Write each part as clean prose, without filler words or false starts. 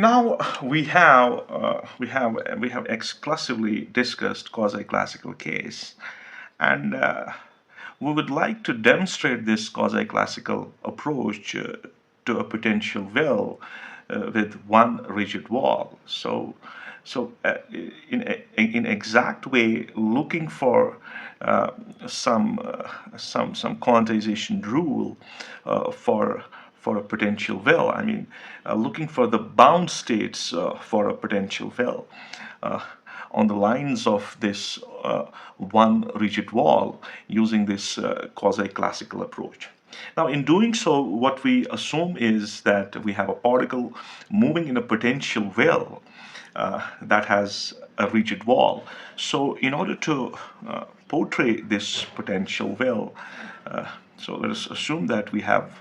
Now we have exclusively discussed quasi-classical case, and we would like to demonstrate this quasi-classical approach to a potential well with one rigid wall. So, in exact way, looking for uh, some quantization rule for a potential well. I mean, looking for the bound states for a potential well uh, on the lines of this one rigid wall using this quasi-classical approach. Now, in doing so, what we assume is that we have a particle moving in a potential well that has a rigid wall. So, in order to portray this potential well, so let us assume that we have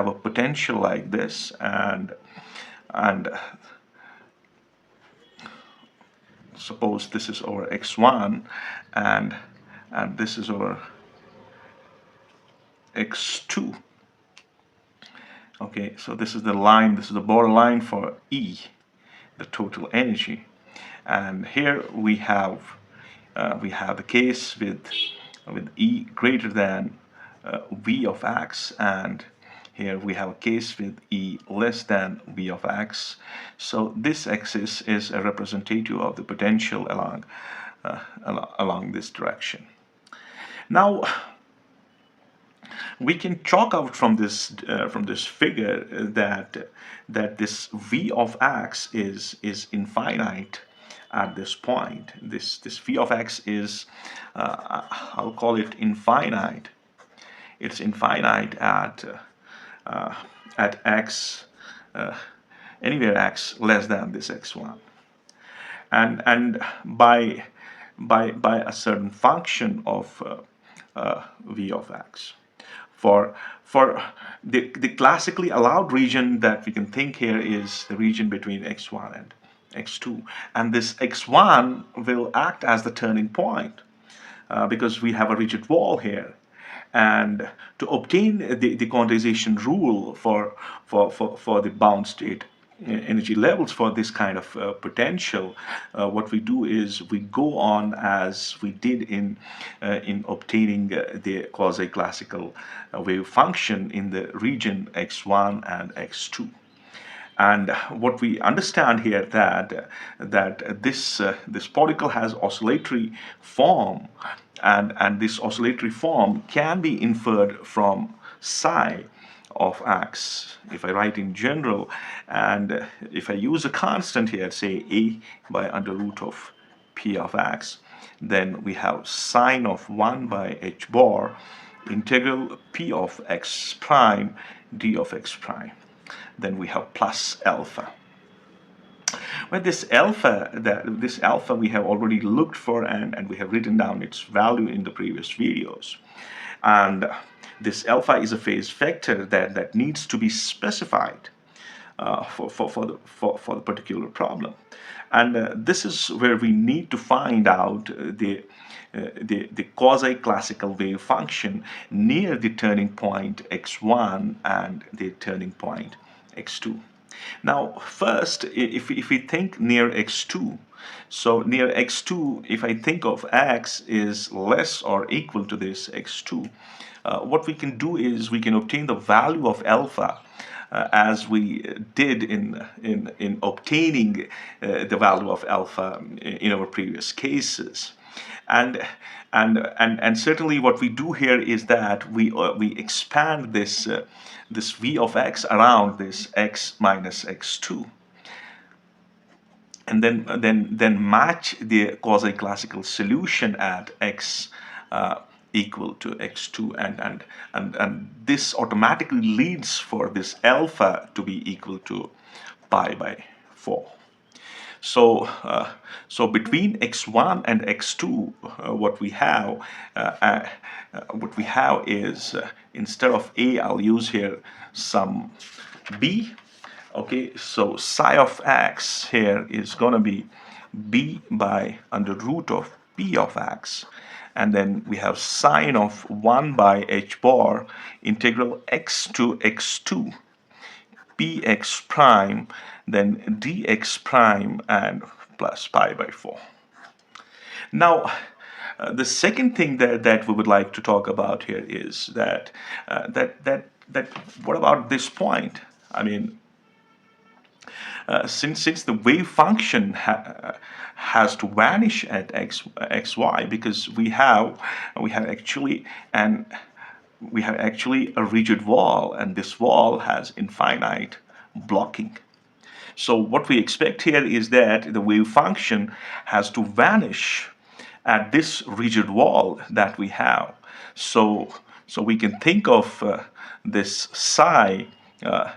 a potential like this, and suppose this is our x1, and this is our x2. Okay, so this is the line, this is the borderline for E, the total energy. And here we have the case with E greater than V of x, and here we have a case with E less than V of x. So this axis is a representative of the potential along this direction. Now we can chalk out from this figure that this V of x is infinite at this point. This V of x is I'll call it infinite. It's infinite at x anywhere x less than this x1, and by a certain function of V of x. For the classically allowed region that we can think here is the region between x1 and x2, and this x1 will act as the turning point because we have a rigid wall here. And to obtain the quantization rule for the bound state energy levels for this kind of potential, what we do is we go on as we did in obtaining the quasi-classical wave function in the region x1 and x2. And what we understand here that this particle has oscillatory form, and this oscillatory form can be inferred from psi of x. If I write in general, and if I use a constant here, say a by under root of p of x, then we have sine of 1 by h bar integral p of x prime d of x prime. Then we have plus alpha. Well, this alpha we have already looked for, and we have written down its value in the previous videos. And this alpha is a phase vector that needs to be specified for the particular problem. And this is where we need to find out the quasi-classical wave function near the turning point x1 and the turning point x2. Now, first, if we think near x2, so near x2, if I think of x is less or equal to this x2, what we can do is we can obtain the value of alpha as we did in obtaining the value of alpha in our previous cases. And certainly what we do here is that we expand this v of x around this x minus x2, and then match the quasi-classical solution at x equal to x2, and this automatically leads for this alpha to be equal to pi by 4. So between x1 and x2, what we have is instead of a, I'll use here some b. Okay, so psi of x here is going to be b by under root of p of x, and then we have sine of 1 by h bar integral x to x2 px prime, then dx prime, and plus pi by 4. Now, the second thing that we would like to talk about here is that what about this point? I mean, since the wave function has to vanish at xy, because we have actually a rigid wall, and this wall has infinite blocking. So what we expect here is that the wave function has to vanish at this rigid wall that we have. So we can think of this uh,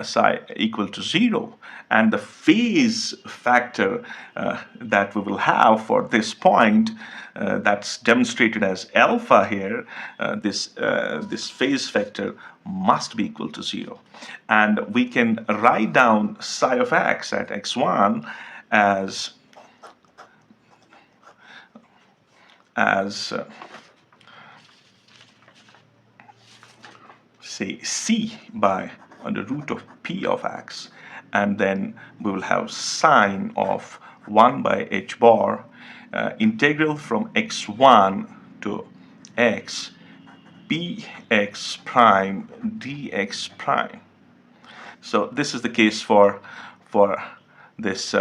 psi equal to 0, and the phase factor that we will have for this point, that's demonstrated as alpha here. This phase factor must be equal to 0, and we can write down psi of x at x1 as as say c by under root of p of x, and then we will have sine of 1 by h bar, integral from x1 to x bx prime dx prime. So this is the case for this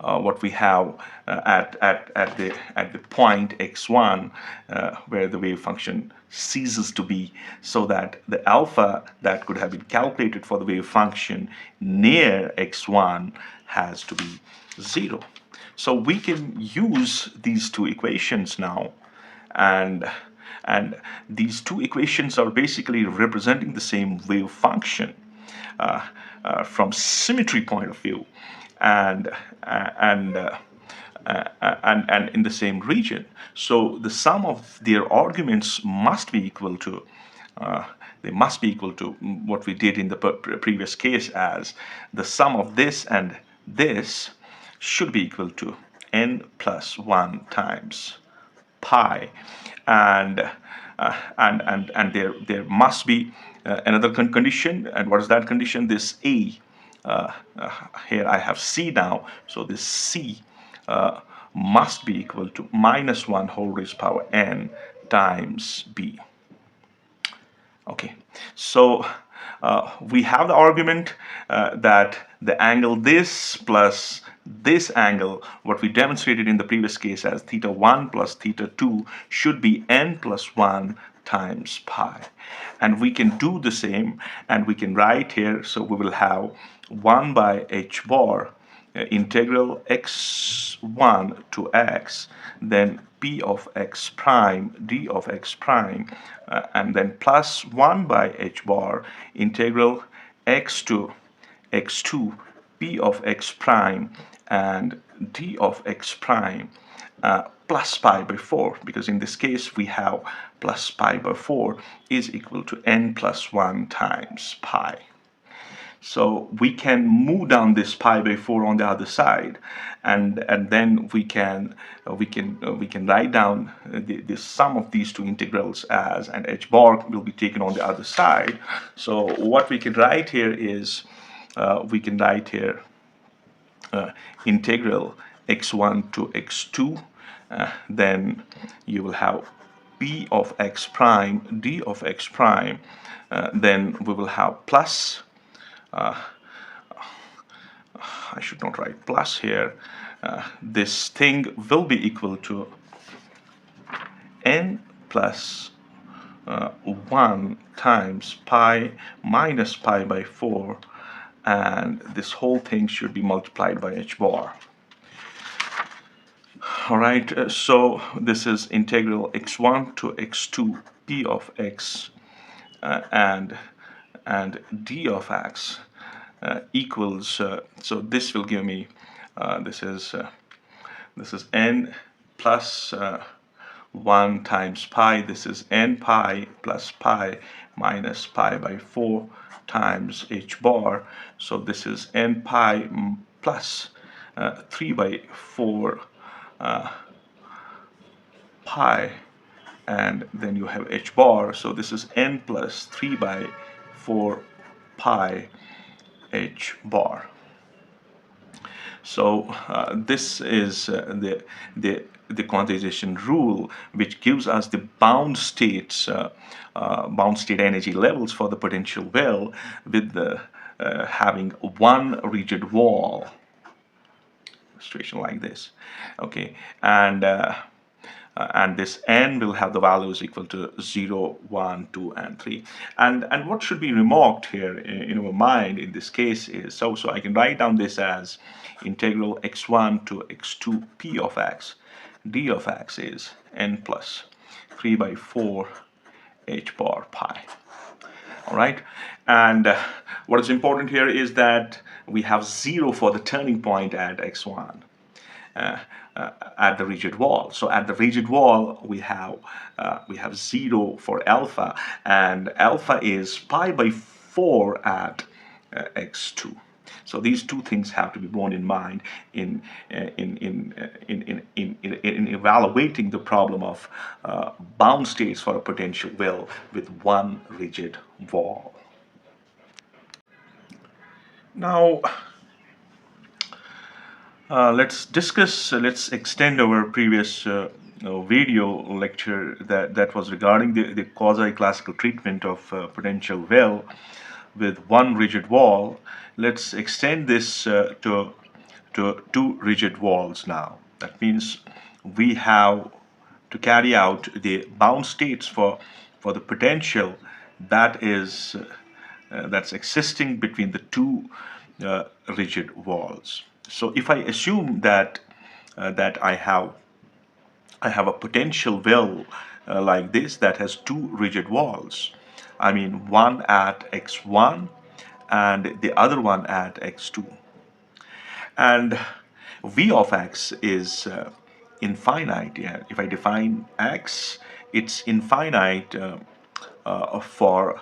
what we have at the point x1, where the wave function ceases to be, so that the alpha that could have been calculated for the wave function near x1 has to be 0. So we can use these two equations now, and these two equations are basically representing the same wave function from symmetry point of view, and and uh, and in the same region. So the sum of their arguments must be equal to what we did in the previous case, as the sum of this and this should be equal to n plus 1 times pi, and there must be another condition. And what is that condition? This a, here I have c now, so this c must be equal to minus 1 whole raised power n times b. Okay, so we have the argument that the angle this plus this angle, what we demonstrated in the previous case as theta 1 plus theta 2, should be n plus 1 times pi. And we can do the same, and we can write here, so we will have 1 by h bar integral x1 to x, then p of x prime d of x prime, and then plus 1 by h bar integral x to x2 p of x prime and d of x prime, plus pi by 4, because in this case we have plus pi by 4 is equal to n plus 1 times pi. So we can move down this pi by 4 on the other side, and then we can write down the sum of these two integrals as, and h bar will be taken on the other side. So what we can write here is integral x1 to x2, then you will have p of x prime d of x prime, then we will have plus, I should not write plus here, this thing will be equal to n plus 1 times pi minus pi by 4, and this whole thing should be multiplied by h bar. All right, so this is integral x1 to x2 p of x and d of x equals, so this will give me, this is n plus 1 times pi, this is n pi plus pi minus pi by 4 times h bar, so this is n pi plus 3 by 4 pi, and then you have h bar, so this is n plus 3 by 4 pi h bar. So this is the quantization rule, which gives us the bound state energy levels for the potential well with the having one rigid wall situation like this. Okay, and this n will have the values equal to 0, 1, 2, and 3. And what should be remarked here in our mind in this case is, so I can write down this as integral x1 to x2 p of x. D of x is n plus 3 by 4 h bar pi. All right, and what is important here is that we have 0 for the turning point at x1. At the rigid wall. So at the rigid wall, we have 0 for alpha, and alpha is pi by 4 at x2. So these two things have to be borne in mind in evaluating the problem of bound states for a potential well with one rigid wall. Now, let's extend our previous video lecture that was regarding the quasi-classical treatment of potential well with one rigid wall. Let's extend this to two rigid walls now. That means we have to carry out the bound states for the potential that is that's existing between the two rigid walls. So if I assume that I have a potential well like this that has two rigid walls, I mean one at x1 and the other one at x2, and v of x is infinite. Yeah, if I define x, it's infinite for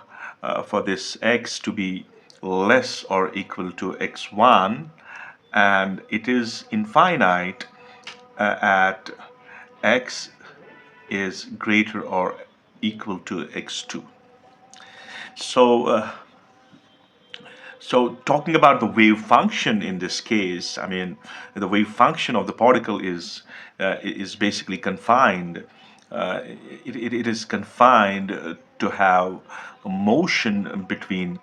this x to be less or equal to x1, and it is infinite at x is greater or equal to x2. So so talking about the wave function in this case, I mean, the wave function of the particle is basically confined. Uh, it is confined to have a motion between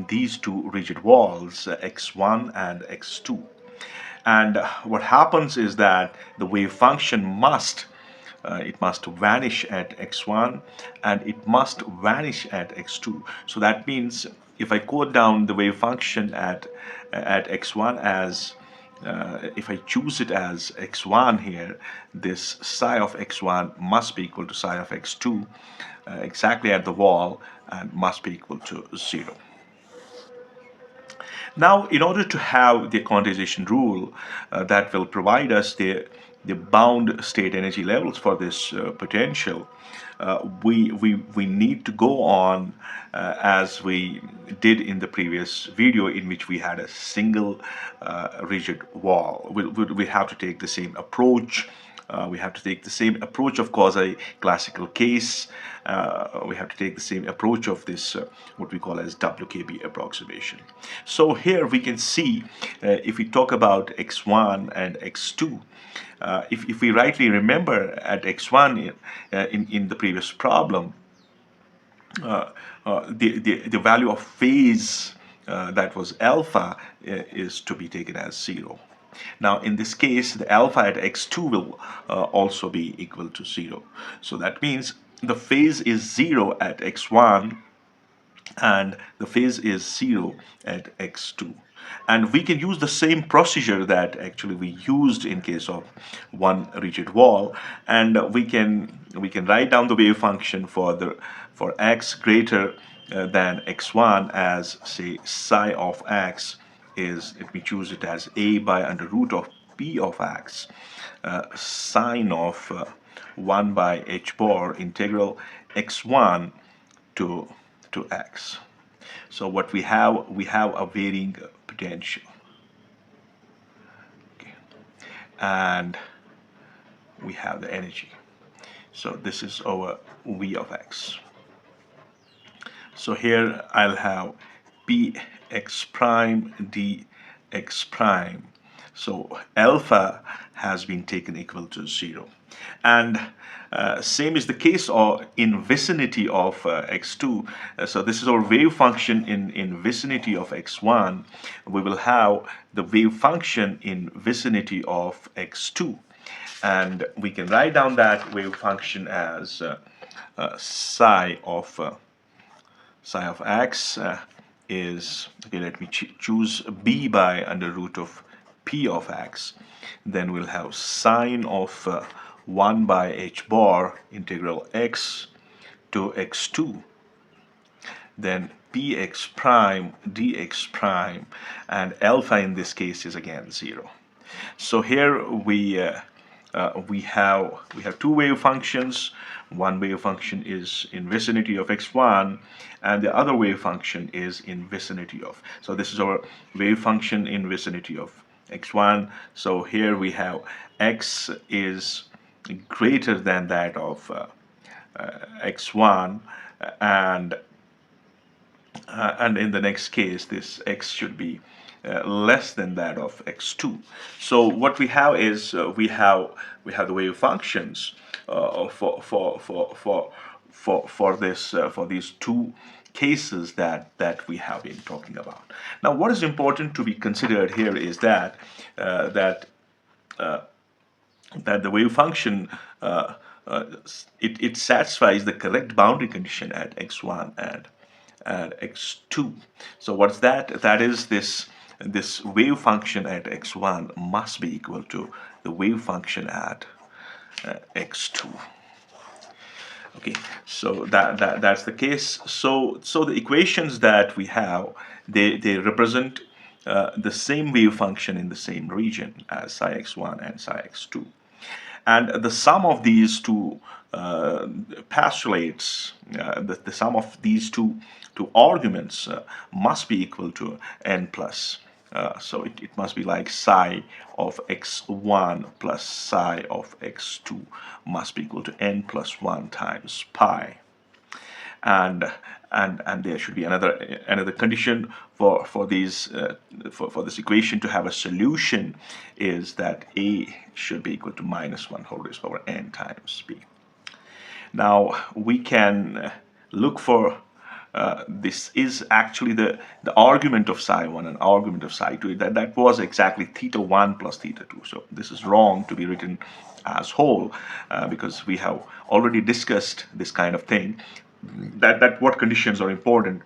these two rigid walls, x1 and x2. And what happens is that the wave function it must vanish at x1 and it must vanish at x2. So that means if I code down the wave function at x1 as if I choose it as x1 here, this psi of x1 must be equal to psi of x2 exactly at the wall and must be equal to 0. Now, in order to have the quantization rule that will provide us the bound state energy levels for this potential, we need to go on as we did in the previous video, in which we had a single rigid wall. We have to take the same approach. We have to take the same approach of quasi-classical case. We have to take the same approach of this, what we call as WKB approximation. So here we can see, if we talk about x1 and x2, if we rightly remember at x1 in the previous problem, the value of phase that was alpha is to be taken as 0. Now in this case, the alpha at x2 will also be equal to 0. So that means the phase is 0 at x1 and the phase is 0 at x2. And we can use the same procedure that actually we used in case of one rigid wall, and we can write down the wave function for x greater than x1 as, say, psi of x is, if we choose it as a by under root of p of x, sine of 1 by h bar integral x1 to x. So what we have a varying potential, okay, and we have the energy. So this is our v of x. So here I'll have px prime dx prime. So alpha has been taken equal to 0. And same is the case in vicinity of x2. So this is our wave function in vicinity of x1. We will have the wave function in vicinity of x2. And we can write down that wave function as psi of x is, okay, let me choose b by under root of p of x. Then we'll have sine of 1 by h bar integral x to x2. Then px prime dx prime, and alpha in this case is again 0. So here we have two wave functions. One wave function is in vicinity of x1, and the other wave function is in vicinity of. So this is our wave function in vicinity of x1. So here we have x is greater than that of x1, and and in the next case, this x should be less than that of x2. So what we have is we have the wave functions for these two cases that we have been talking about. Now, what is important to be considered here is that that the wave function it satisfies the correct boundary condition at x1 and x2. So what's that? That is this wave function at x1 must be equal to the wave function at x2. Okay, so that's the case. So the equations that we have, they represent the same wave function in the same region as psi x1 and psi x2. And the sum of these two postulates, the sum of these two arguments must be equal to n plus. So it must be like psi of x1 plus psi of x2 must be equal to n plus 1 times pi. And there should be another condition for these for this equation to have a solution, is that a should be equal to minus 1 whole raised power n times b. Now we can look for this is actually the argument of psi 1 and argument of psi 2. That was exactly theta 1 plus theta 2. So this is wrong to be written as whole because we have already discussed this kind of thing. That what conditions are important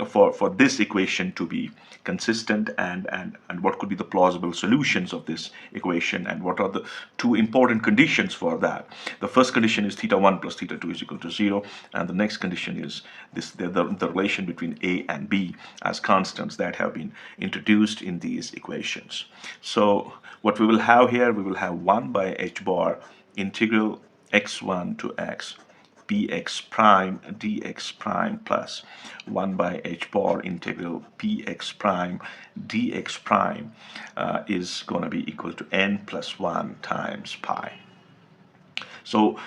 for this equation to be consistent, and what could be the plausible solutions of this equation, and what are the two important conditions for that. The first condition is theta 1 plus theta 2 is equal to 0, and the next condition is the relation between a and b as constants that have been introduced in these equations. So what we will have here, we will have 1 by h bar integral x1 to x px prime dx prime plus 1 by h bar integral px prime dx prime is going to be equal to n plus 1 times pi. So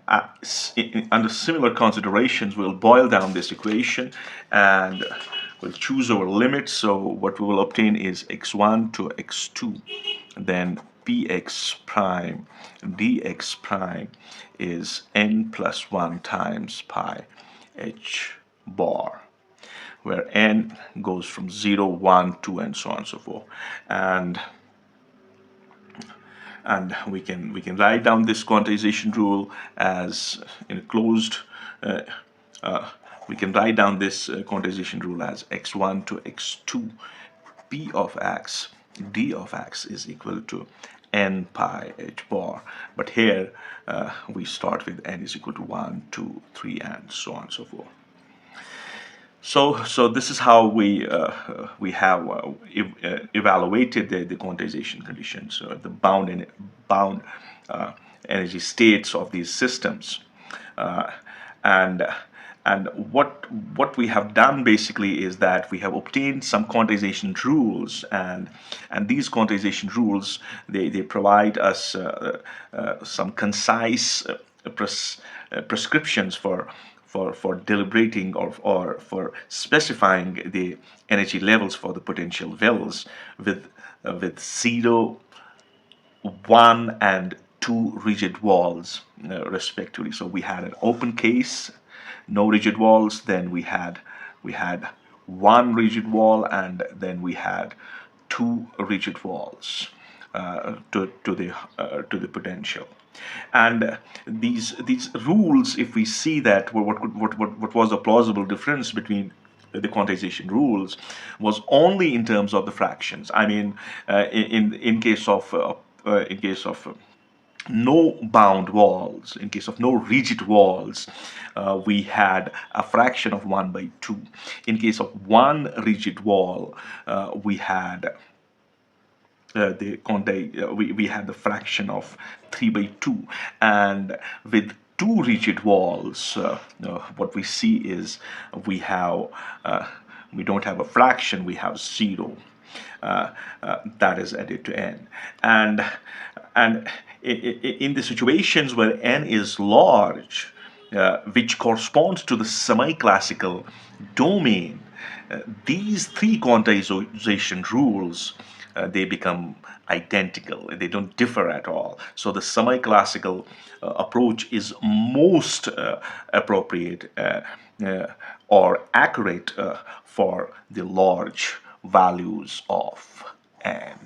under similar considerations, we'll boil down this equation and we'll choose our limits. So what we will obtain is x1 to x2, then px prime dx prime is n plus 1 times pi h bar, where n goes from 0, 1, 2, and so on and so forth. And we can write down this quantization rule as in a closed we can write down this quantization rule as x1 to x2 p of x d of x is equal to n pi h bar. But here we start with n is equal to 1, 2, 3, and so on and so forth. So this is how we have evaluated the quantization conditions, the bound energy states of these systems, and what we have done basically is that we have obtained some quantization rules, and these quantization rules they provide us some concise prescriptions for for deliberating or for specifying the energy levels for the potential wells with 0, 1, and 2 rigid walls, respectively. So we had an open case, no rigid walls. Then we had one rigid wall, and then we had two rigid walls to the potential. And these rules, if we see that what was a plausible difference between the quantization rules, was only in terms of the fractions. I mean, in case of no bound walls, in case of no rigid walls, we had a fraction of 1 by 2. In case of one rigid wall, we had we had the fraction of 3 by 2. And with two rigid walls, what we see is we have we don't have a fraction, we have 0. That is added to n. And in the situations where n is large, which corresponds to the semi-classical domain, these three quantization rules, they become identical. They don't differ at all. So the semi-classical approach is most appropriate or accurate for the large values of n.